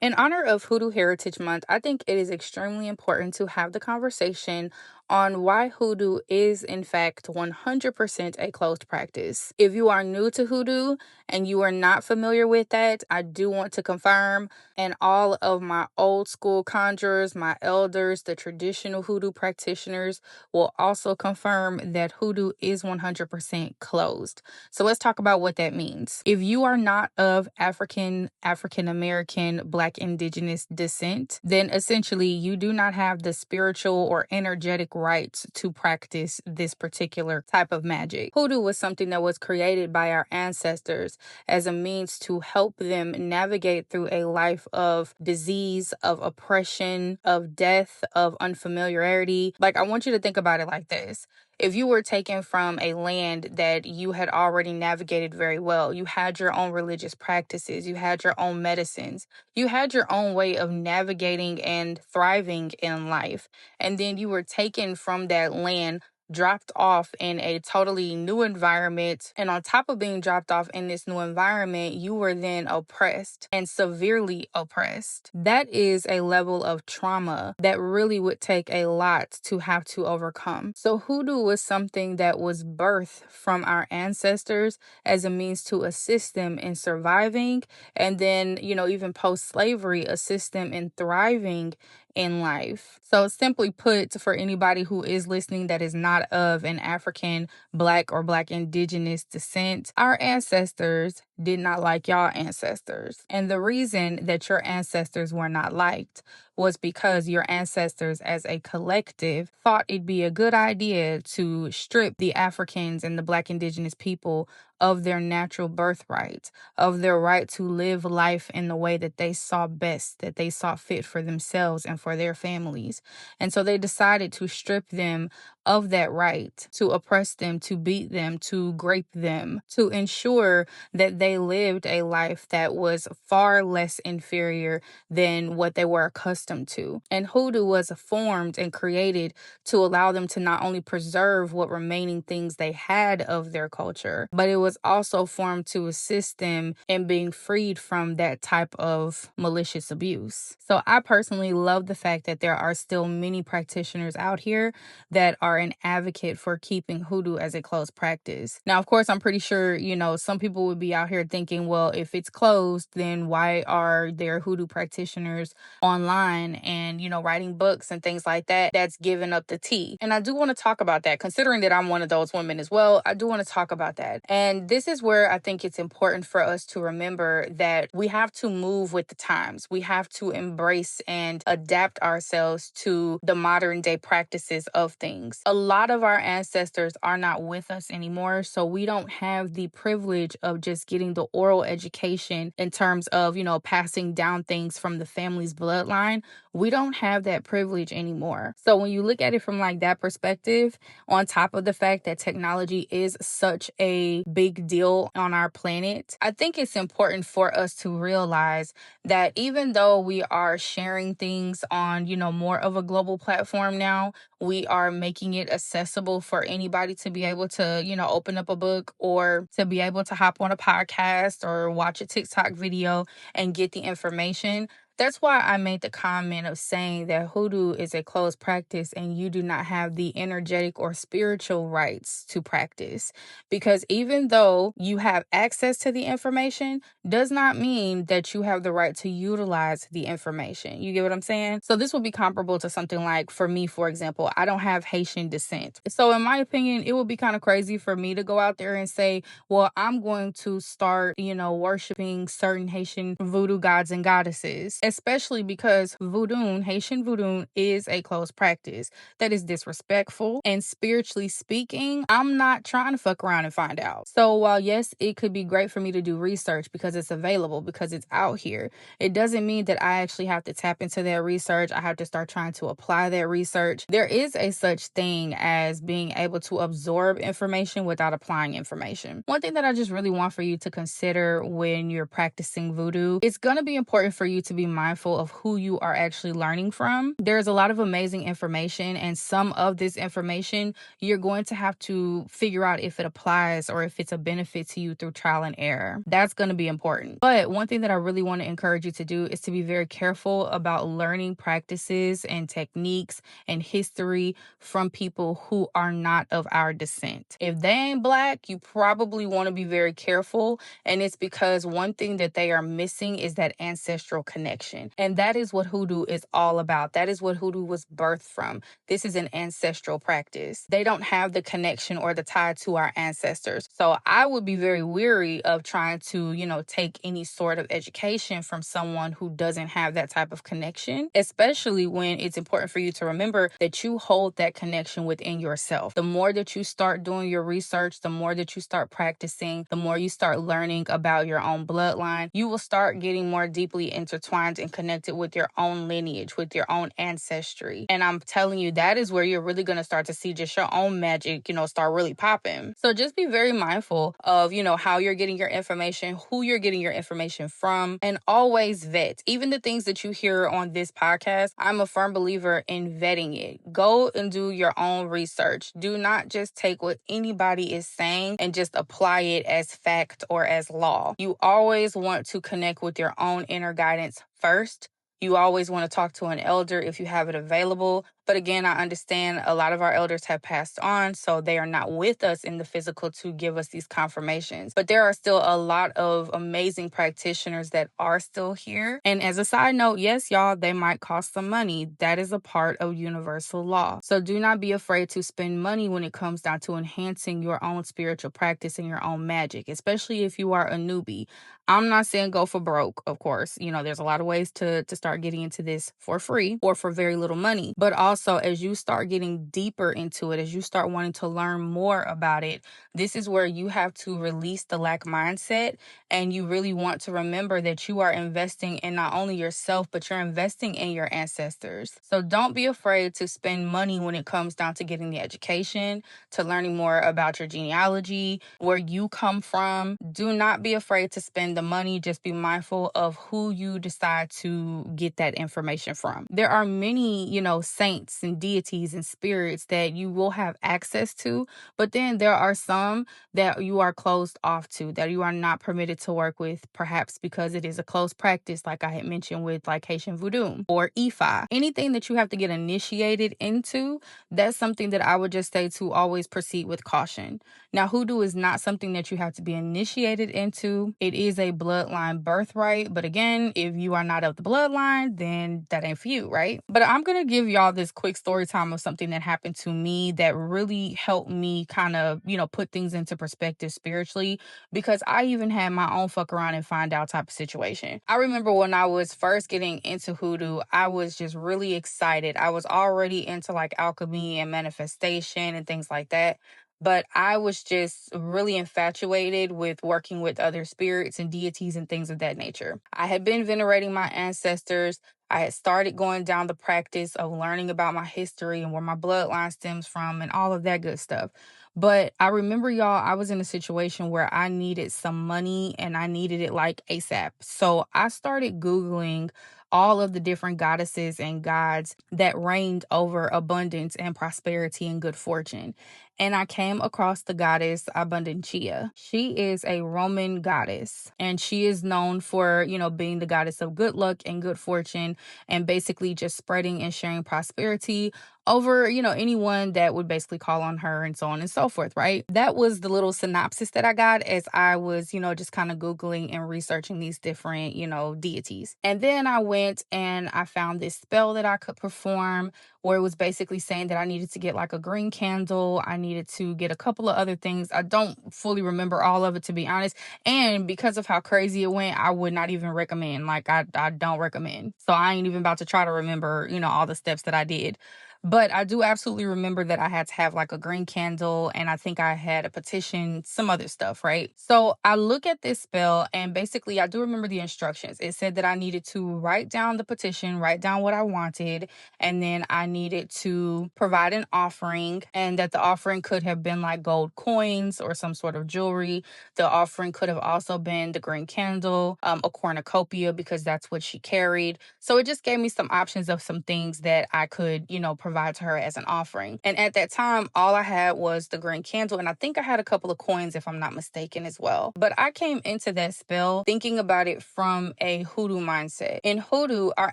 In honor of Hoodoo Heritage Month, I think it is extremely important to have the conversation on why hoodoo is, in fact, 100% a closed practice. If you are new to hoodoo and you are not familiar with that, I do want to confirm, and all of my old school conjurers, my elders, the traditional hoodoo practitioners will also confirm that hoodoo is 100% closed. So let's talk about what that means. If you are not of African American, Black indigenous descent, then essentially you do not have the spiritual or energetic rights to practice this particular type of magic. Hoodoo was something that was created by our ancestors as a means to help them navigate through a life of disease, of oppression, of death, of unfamiliarity. Like, I want you to think about it like this. If you were taken from a land that you had already navigated very well, you had your own religious practices, you had your own medicines, you had your own way of navigating and thriving in life, and then you were taken from that land, dropped off in a totally new environment. And on top of being dropped off in this new environment, you were then oppressed and severely oppressed. That is a level of trauma that really would take a lot to have to overcome. So hoodoo was something that was birthed from our ancestors as a means to assist them in surviving, and then, even post-slavery, assist them in thriving in life. So simply put, for anybody who is listening that is not of an African, Black, or Black indigenous descent, our ancestors did not like y'all ancestors. And the reason that your ancestors were not liked was because your ancestors as a collective thought it'd be a good idea to strip the Africans and the Black indigenous people of their natural birthright, of their right to live life in the way that they saw best, that they saw fit for themselves and for their families. And so they decided to strip them of that right, to oppress them, to beat them, to grape them, to ensure that they lived a life that was far less inferior than what they were accustomed to. And hoodoo was formed and created to allow them to not only preserve what remaining things they had of their culture, but it was also formed to assist them in being freed from that type of malicious abuse. So I personally love the fact that there are still many practitioners out here that are an advocate for keeping hoodoo as a closed practice. Now, of course, I'm pretty sure, some people would be out here thinking, well, if it's closed, then why are there hoodoo practitioners online and, writing books and things like that that's giving up the tea? And I do want to talk about that, considering that I'm one of those women as well. I do want to talk about that. And this is where I think it's important for us to remember that we have to move with the times. We have to embrace and adapt ourselves to the modern day practices of things. A lot of our ancestors are not with us anymore, so we don't have the privilege of just getting the oral education in terms of, passing down things from the family's bloodline. We don't have that privilege anymore. So when you look at it from like that perspective, on top of the fact that technology is such a big deal on our planet, I think it's important for us to realize that even though we are sharing things on, more of a global platform now, we are making it accessible for anybody to be able to, open up a book or to be able to hop on a podcast or watch a TikTok video and get the information. That's why I made the comment of saying that hoodoo is a closed practice and you do not have the energetic or spiritual rights to practice. Because even though you have access to the information, does not mean that you have the right to utilize the information. You get what I'm saying? So this would be comparable to something like, for me, for example, I don't have Haitian descent. So in my opinion, it would be kind of crazy for me to go out there and say, well, I'm going to start, worshiping certain Haitian voodoo gods and goddesses, especially because Haitian voodoo is a closed practice that is disrespectful. And spiritually speaking, I'm not trying to fuck around and find out. So while yes, it could be great for me to do research because it's available, because it's out here, it doesn't mean that I actually have to tap into that research. I have to start trying to apply that research. There is a such thing as being able to absorb information without applying information. One thing that I just really want for you to consider when you're practicing voodoo, it's going to be important for you to be mindful of who you are actually learning from. There's a lot of amazing information, and some of this information you're going to have to figure out if it applies or if it's a benefit to you through trial and error. That's going to be important. But one thing that I really want to encourage you to do is to be very careful about learning practices and techniques and history from people who are not of our descent. If they ain't Black, you probably want to be very careful. And it's because one thing that they are missing is that ancestral connection. And that is what hoodoo is all about. That is what hoodoo was birthed from. This is an ancestral practice. They don't have the connection or the tie to our ancestors. So I would be very weary of trying to, take any sort of education from someone who doesn't have that type of connection, especially when it's important for you to remember that you hold that connection within yourself. The more that you start doing your research, the more that you start practicing, the more you start learning about your own bloodline, you will start getting more deeply intertwined and connected with your own lineage, with your own ancestry. And I'm telling you, that is where you're really going to start to see just your own magic, start really popping. So just be very mindful of, how you're getting your information, who you're getting your information from, and always vet. Even the things that you hear on this podcast, I'm a firm believer in vetting it. Go and do your own research. Do not just take what anybody is saying and just apply it as fact or as law. You always want to connect with your own inner guidance first. You always want to talk to an elder if you have it available. But again, I understand a lot of our elders have passed on, so they are not with us in the physical to give us these confirmations. But there are still a lot of amazing practitioners that are still here. And as a side note, yes, y'all, they might cost some money. That is a part of universal law. So do not be afraid to spend money when it comes down to enhancing your own spiritual practice and your own magic, especially if you are a newbie. I'm not saying go for broke, of course. There's a lot of ways to start getting into this for free or for very little money. But also, as you start getting deeper into it, as you start wanting to learn more about it, this is where you have to release the lack mindset. And you really want to remember that you are investing in not only yourself, but you're investing in your ancestors. So don't be afraid to spend money when it comes down to getting the education, to learning more about your genealogy, where you come from. Do not be afraid to spend the money. Just be mindful of who you decide to get that information from. There are many, saints and deities and spirits that you will have access to, but then there are some that you are closed off to, that you are not permitted to work with, perhaps because it is a closed practice, like I had mentioned with like Haitian voodoo or Ifa. Anything that you have to get initiated into, that's something that I would just say to always proceed with caution. Now, hoodoo is not something that you have to be initiated into. It is a bloodline birthright. But again, if you are not of the bloodline, then that ain't for you, right? But I'm going to give y'all this quick story time of something that happened to me that really helped me kind of, put things into perspective spiritually, because I even had my own fuck around and find out type of situation. I remember when I was first getting into hoodoo, I was just really excited. I was already into like alchemy and manifestation and things like that. But I was just really infatuated with working with other spirits and deities and things of that nature. I had been venerating my ancestors. I had started going down the practice of learning about my history and where my bloodline stems from and all of that good stuff. But I remember, y'all, I was in a situation where I needed some money and I needed it like ASAP. So I started Googling all of the different goddesses and gods that reigned over abundance and prosperity and good fortune. And I came across the goddess Abundantia. She is a Roman goddess, and she is known for, being the goddess of good luck and good fortune, and basically just spreading and sharing prosperity over, anyone that would basically call on her and so on and so forth, right? That was the little synopsis that I got as I was, just kind of Googling and researching these different, deities. And then I went and I found this spell that I could perform where it was basically saying that I needed to get like a green candle. I needed to get a couple of other things. I don't fully remember all of it, to be honest. And because of how crazy it went, I would not even recommend. Like I don't recommend. So I ain't even about to try to remember, all the steps that I did. But I do absolutely remember that I had to have like a green candle, and I think I had a petition, some other stuff, right? So I look at this spell, and basically I do remember the instructions. It said that I needed to write down the petition, write down what I wanted, and then I needed to provide an offering, and that the offering could have been like gold coins or some sort of jewelry. The offering could have also been the green candle, a cornucopia, because that's what she carried. So it just gave me some options of some things that I could, provide to her as an offering. And at that time, all I had was the green candle. And I think I had a couple of coins, if I'm not mistaken, as well. But I came into that spell thinking about it from a hoodoo mindset. In hoodoo, our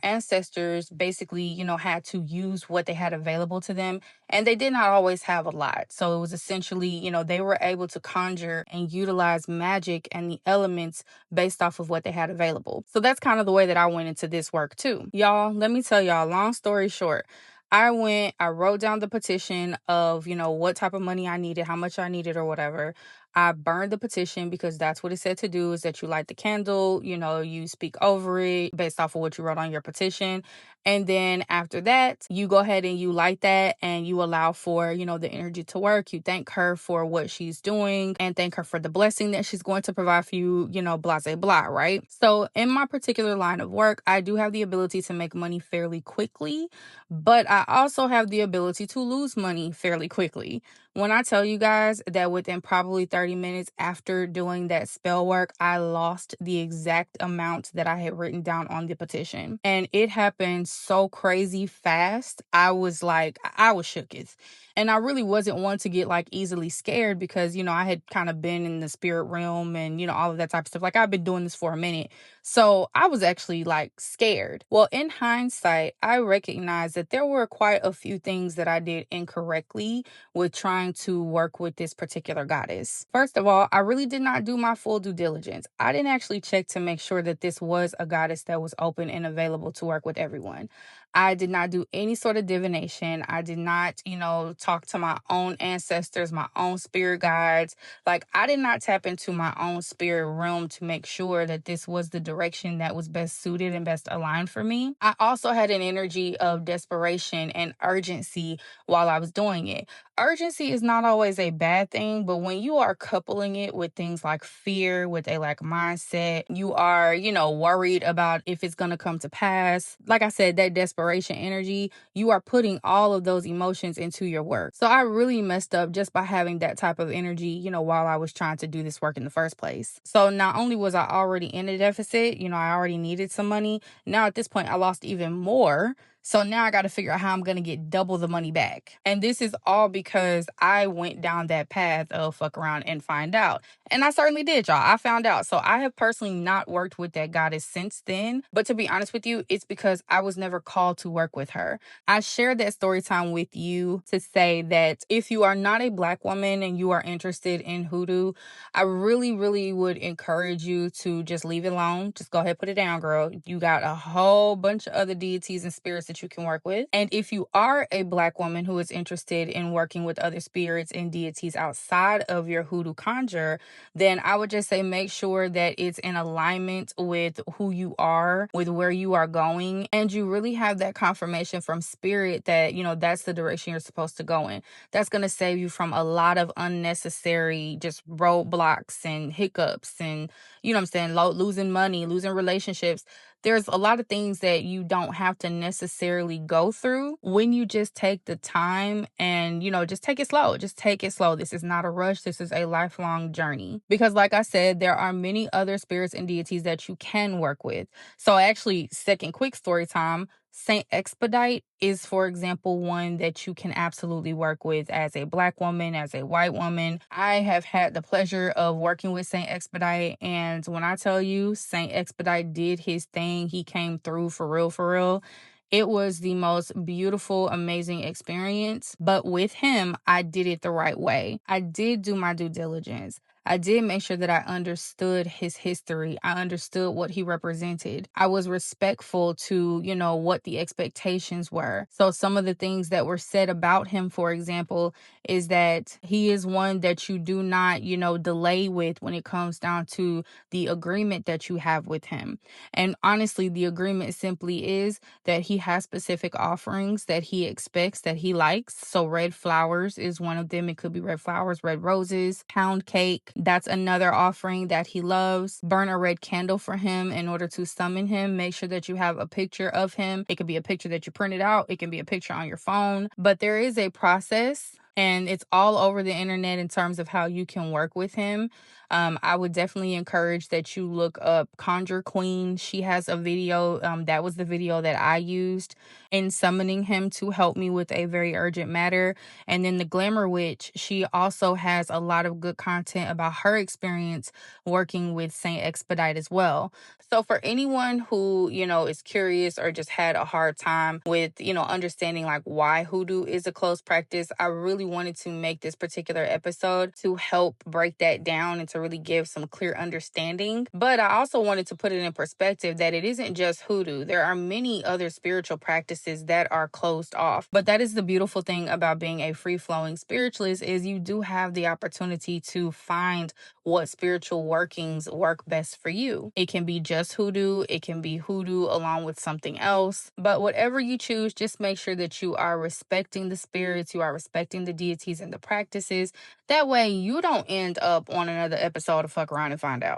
ancestors basically, had to use what they had available to them. And they did not always have a lot. So it was essentially, they were able to conjure and utilize magic and the elements based off of what they had available. So that's kind of the way that I went into this work too. Y'all, let me tell y'all, long story short, I wrote down the petition of, what type of money I needed, how much I needed or whatever. I burned the petition because that's what it said to do, is that you light the candle, you speak over it based off of what you wrote on your petition. And then after that, you go ahead and you light that and you allow for, the energy to work. You thank her for what she's doing and thank her for the blessing that she's going to provide for you, blah, blah, blah, right? So in my particular line of work, I do have the ability to make money fairly quickly, but I also have the ability to lose money fairly quickly. When I tell you guys that within probably 30 minutes after doing that spell work, I lost the exact amount that I had written down on the petition. And it happened so crazy fast. I was shooketh. And I really wasn't one to get like easily scared because, I had kind of been in the spirit realm and, all of that type of stuff. Like I've been doing this for a minute. So I was actually like scared. Well, in hindsight, I recognized that there were quite a few things that I did incorrectly with trying to work with this particular goddess. First of all, I really did not do my full due diligence. I didn't actually check to make sure that this was a goddess that was open and available to work with everyone. I did not do any sort of divination. I did not, talk to my own ancestors, my own spirit guides. Like I did not tap into my own spirit realm to make sure that this was the direction that was best suited and best aligned for me. I also had an energy of desperation and urgency while I was doing it. Urgency is not always a bad thing, but when you are coupling it with things like fear, with a lack mindset, you are, worried about if it's going to come to pass. Like I said, that desperation energy, you are putting all of those emotions into your work. So I really messed up just by having that type of energy, while I was trying to do this work in the first place. So not only was I already in a deficit, I already needed some money. Now at this point, I lost even more. So now I got to figure out how I'm going to get double the money back. And this is all because I went down that path of fuck around and find out. And I certainly did, y'all. I found out. So I have personally not worked with that goddess since then. But to be honest with you, it's because I was never called to work with her. I shared that story time with you to say that if you are not a Black woman and you are interested in hoodoo, I really, really would encourage you to just leave it alone. Just go ahead, put it down, girl. You got a whole bunch of other deities and spirits that you can work with. And if you are a Black woman who is interested in working with other spirits and deities outside of your hoodoo conjure, then I would just say make sure that it's in alignment with who you are, with where you are going, and you really have that confirmation from spirit that, that's the direction you're supposed to go in. That's going to save you from a lot of unnecessary just roadblocks and hiccups and, losing money, losing relationships. There's a lot of things that you don't have to necessarily go through when you just take the time and, just take it slow. Just take it slow. This is not a rush. This is a lifelong journey. Because like I said, there are many other spirits and deities that you can work with. So actually, second quick story time, Saint Expedite is, for example, one that you can absolutely work with as a Black woman, as a white woman. I have had the pleasure of working with Saint Expedite, and when I tell you Saint Expedite did his thing, he came through for real, for real. It was the most beautiful, amazing experience. But with him, I did it the right way. I did do my due diligence. I did make sure that I understood his history. I understood what he represented. I was respectful to, what the expectations were. So some of the things that were said about him, for example, is that he is one that you do not, delay with when it comes down to the agreement that you have with him. And honestly, the agreement simply is that he has specific offerings that he expects, that he likes. So red flowers is one of them. It could be red flowers, red roses, pound cake. That's another offering that he loves. Burn a red candle for him in order to summon him. Make sure that you have a picture of him. It could be a picture that you printed out. It can be a picture on your phone. But there is a process, and it's all over the internet in terms of how you can work with him. I would definitely encourage that you look up Conjure Queen. She has a video. That was the video that I used in summoning him to help me with a very urgent matter. And then the Glamour Witch, she also has a lot of good content about her experience working with Saint Expedite as well. So for anyone who, is curious or just had a hard time with, understanding like why hoodoo is a closed practice, I really wanted to make this particular episode to help break that down and to really give some clear understanding. But I also wanted to put it in perspective that it isn't just hoodoo. There are many other spiritual practices that are closed off. But that is the beautiful thing about being a free-flowing spiritualist, is you do have the opportunity to find what spiritual workings work best for you. It can be just hoodoo, it can be hoodoo along with something else, but whatever you choose, just make sure that you are respecting the spirits, you are respecting the deities and the practices. That way you don't end up on another episode of Fuck Around and Find Out.